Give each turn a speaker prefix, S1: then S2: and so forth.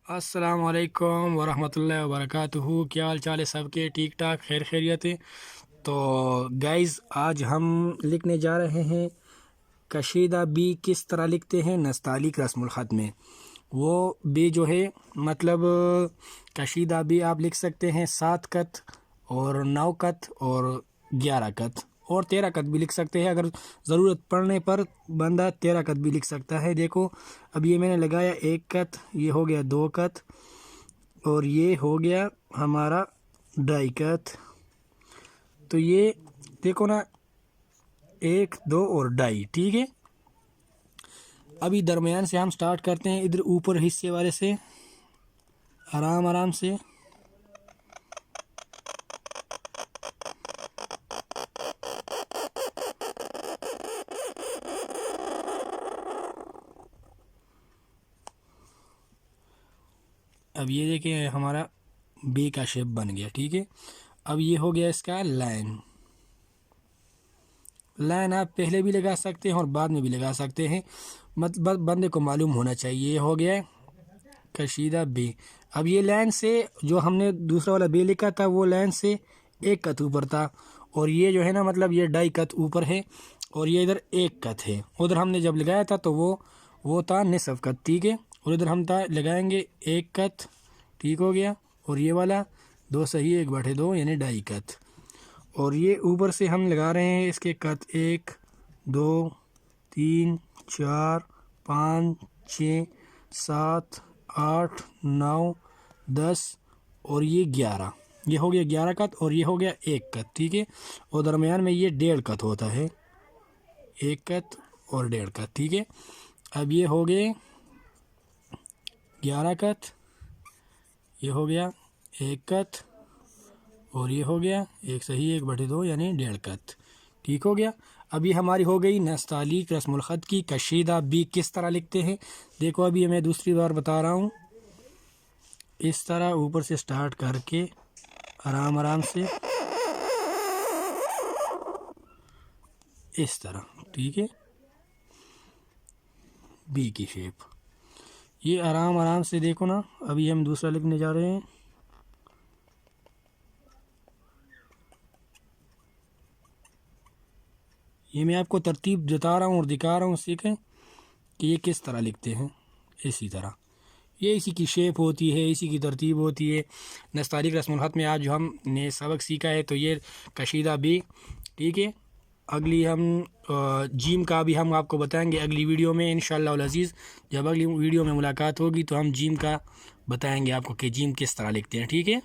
S1: अस्सलामुअलैकुम वरहमतुल्लाहि वबरकातुहू। क्या हाल चाल है सबके? ठीक ठाक, खैर खैरियत है। तो गाइज़, आज हम लिखने जा रहे हैं कशीदा बी किस तरह लिखते हैं नस्तालिक रस्मुल ख़त में। वो बी जो है मतलब कशीदा बी आप लिख सकते हैं 7 कत और 9 कत और 11 कत और 13 कत भी लिख सकते हैं। अगर ज़रूरत पड़ने पर बंदा 13 कत भी लिख सकता है। देखो, अब ये मैंने लगाया 1 कत, ये हो गया 2 कत और ये हो गया हमारा 2.5 कत। तो ये देखो ना, 1 2 और 2.5, ठीक है। अभी दरमियान से हम स्टार्ट करते हैं, इधर ऊपर हिस्से वाले से आराम आराम से। अब ये देखिए हमारा बी का शेप बन गया, ठीक है। अब ये हो गया इसका लाइन। लाइन आप पहले भी लगा सकते हैं और बाद में भी लगा सकते हैं, मतलब बंदे को मालूम होना चाहिए। ये हो गया कशीदा बी। अब ये लाइन से जो हमने दूसरा वाला बी लिखा था वो लाइन से 1 कत ऊपर था, और ये जो है ना मतलब ये 2.5 कत ऊपर है, और ये इधर 1 कत है। उधर हमने जब लगाया था तो वो था निसफ कत, ठीक है। और इधर हम लगाएंगे 1 कत, ठीक हो गया। और ये वाला 2 सही 1/2 यानी 2.5 कत। और ये ऊपर से हम लगा रहे हैं इसके कत 1 2 3 4 5 6 7 8 9 10 और ये 11। ये हो गया 11 कत और ये हो गया 1 कत, ठीक है। और दरमियान में ये 1.5 कत होता है, 1 कत और 1.5 कत, ठीक है। अब ये हो गए 11 कत, ये हो गया 1 कत और ये हो गया 1 सही 1/2 यानी 1.5 कत, ठीक हो गया। अभी हमारी हो गई नस्तालिक रस्मुल ख़त की कशीदा बी किस तरह लिखते हैं। देखो, अभी मैं दूसरी बार बता रहा हूँ। इस तरह ऊपर से स्टार्ट करके आराम आराम से इस तरह, ठीक है। बी की शेप ये आराम आराम से देखो ना। अभी हम दूसरा लिखने जा रहे हैं। ये मैं आपको तरतीब जता रहा हूँ और दिखा रहा हूँ, सीखें कि ये किस तरह लिखते हैं। इसी तरह ये इसी की शेप होती है, इसी की तरतीब होती है। नस्तालिक रस्मुल ख़त में आज जो हमने सबक सीखा है तो ये कशीदा बी, ठीक है। अगली हम जीम का भी हम आपको बताएंगे अगली वीडियो में इंशाअल्लाह अज़ीज़। जब अगली वीडियो में मुलाकात होगी तो हम जीम का बताएंगे आपको कि जीम किस तरह लिखते हैं, ठीक है।